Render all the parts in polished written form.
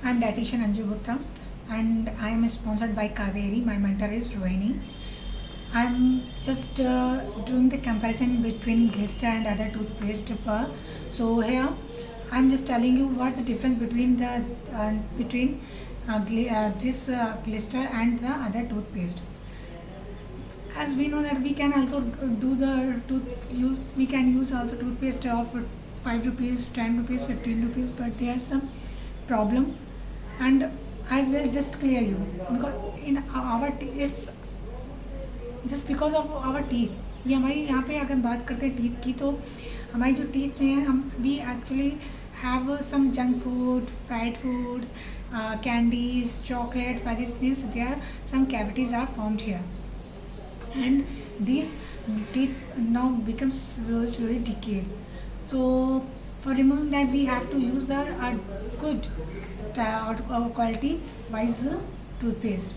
I'm dietitian Anju Gupta and I am sponsored by Kaveri. My mentor is Rohini. I'm just doing the comparison between Glister and other toothpaste. So here I'm just telling you what's the difference between the this Glister and the other toothpaste. As we know that we can also do the we can use also toothpaste of 5 rupees, 10 rupees, 15 rupees, but there's some problem, and I will just clear you because in our it's just because of our teeth. ये हमारी यहाँ पे अगर बात करते हैं teeth की, तो हमारी जो टीथ में हम we actually have some junk food, fat foods, candies, chocolate, by this means there some cavities are formed here and this teeth now becomes slowly decay. So for removing that we have to use a good quality wise toothpaste.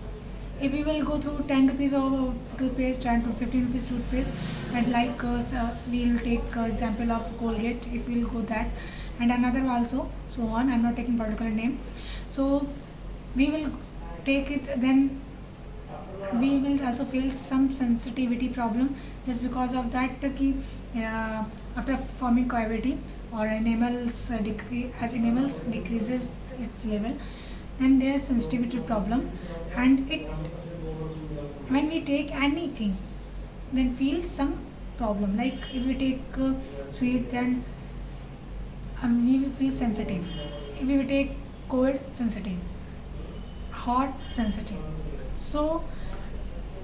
If we will go through 10 rupees of toothpaste and to 15 rupees toothpaste, and like we will take example of Colgate, if we will go that, and another also, so on, I'm not taking particular name. So we will take it, then we will also feel some sensitivity problem just because of that after forming cavity or enamels as enamels decreases its level, and there is sensitivity problem, and it when we take anything then feel some problem, like if we take sweet, then we will feel sensitive. If we take cold, sensitive, hot, sensitive. So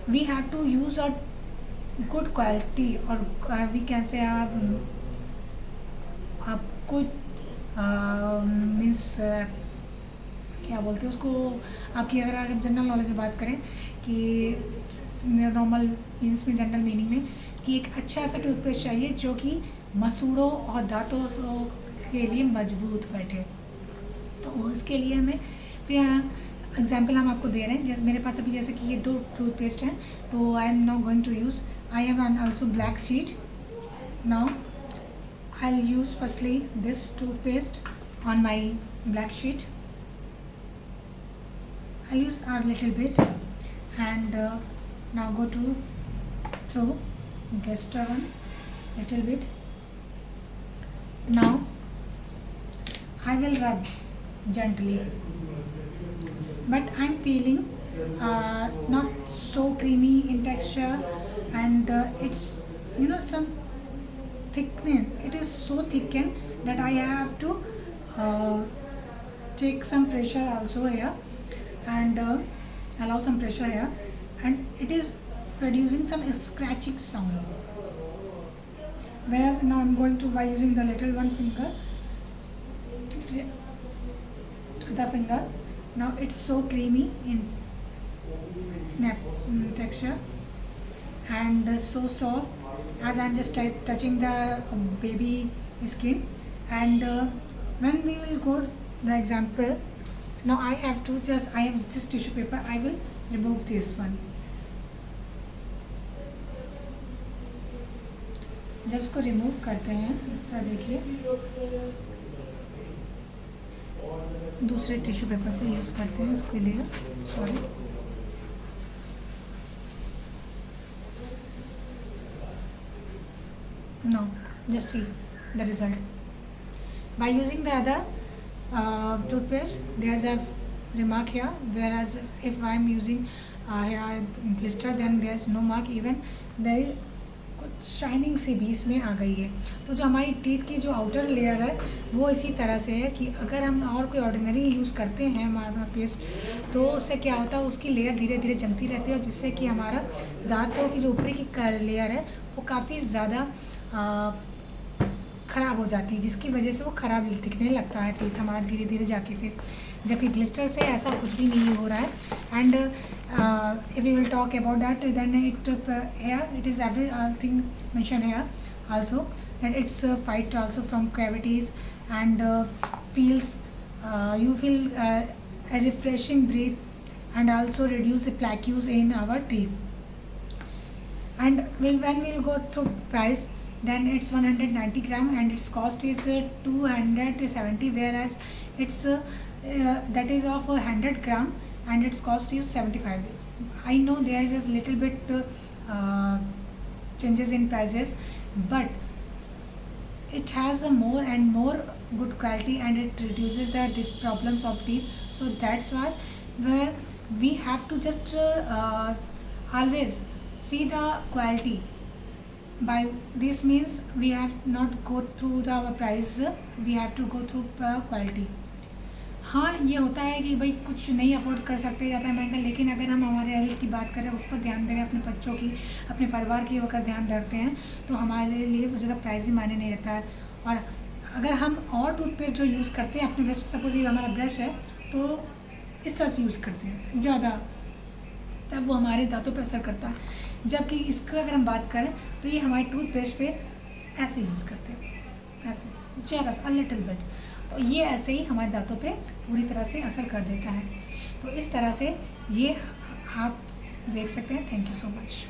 we have to use a good quality, or we can say a good means क्या बोलते हैं उसको, आपकी अगर general knowledge में बात करें कि नॉर्मल मीन्स में, जनरल मीनिंग में, कि एक अच्छा ऐसा टूथपेस्ट चाहिए जो कि मसूड़ों और दांतों के लिए मजबूत बैठे। तो उसके लिए हमें एग्जाम्पल हम आपको दे रहे हैं। मेरे पास अभी जैसे कि ये 2 टूथपेस्ट हैं, तो I am now going to use, I have an also black sheet. Now I will use firstly this toothpaste on my black sheet. I'll use a little bit, and now go to through Glister one little bit. Now I will rub gently, but I'm feeling not so creamy in texture, and it's some thickness. It is so thickened that I have to take some pressure also here, and allow some pressure here, and it is producing some scratching sound. Whereas now I'm going to, by using the little one finger, the finger, now it's so creamy in texture and so soft, as I'm just touching the baby skin. And when we will go the example, now I have this tissue paper, I will remove this one. जब इसको remove करते हैं इस तरह, देखिए दूसरे tissue paper से use करते हैं इसके लिए, sorry. Now just see the result. By using the other toothpaste, there's a remark here, whereas if I'm using here Glister, then there's no mark, even there is कुछ shining सी भी इसमें आ गई है। तो जो हमारी टीथ की जो आउटर लेयर है वो इसी तरह से है कि अगर हम और कोई ऑर्डिनरी यूज़ करते हैं हमारा पेस्ट, तो उससे क्या होता है, उसकी लेयर धीरे धीरे जमती रहती है, जिससे कि हमारा दांतों की जो ऊपरी की लेयर है वो काफ़ी ज़्यादा ख़राब हो जाती है, जिसकी वजह से वो ख़राब दिखने लगता है टीथ हमारा धीरे धीरे जाके फिर। जबकि ग्लिस्टर से ऐसा कुछ भी नहीं हो रहा है। And if we will talk about that, then it is everything mention here also, that it's fight also from cavities and feels you feel a refreshing breath, and also reduce the plaques in our teeth. And when we'll go through price, then it's 190 gram and its cost is 270, whereas it's that is of 100 gram and its cost is 75. I know there is a little bit changes in prices, but it has a more and more good quality and it reduces the problems of teeth. So that's why where we have to just always see the quality. By this means we have not go through the price, we have to go through quality. हाँ, ये होता है कि भाई कुछ नहीं afford कर सकते, ज़्यादा महंगा, लेकिन अगर हम हमारे हेल्थ की बात करें, उस पर ध्यान दें, अपने बच्चों की, अपने परिवार की अगर ध्यान रखते हैं, तो हमारे लिए उस जगह प्राइस भी मायने नहीं रखता है। और अगर हम और टूथपेस्ट जो यूज़ करते हैं अपने ब्रश, सपोज ये हमारा ब्रश है तो इस तरह से यूज़ करते हैं ज़्यादा, तब वो हमारे दांतों पर असर करता है। जबकि इसका अगर हम बात करें तो ये हमारे टूथपेस्ट पे ऐसे यूज़ करते हैं, ऐसे ज़रा सा लिटिल बिट, तो ये ऐसे ही हमारे दांतों पे पूरी तरह से असर कर देता है। तो इस तरह से ये आप देख सकते हैं। Thank you so much.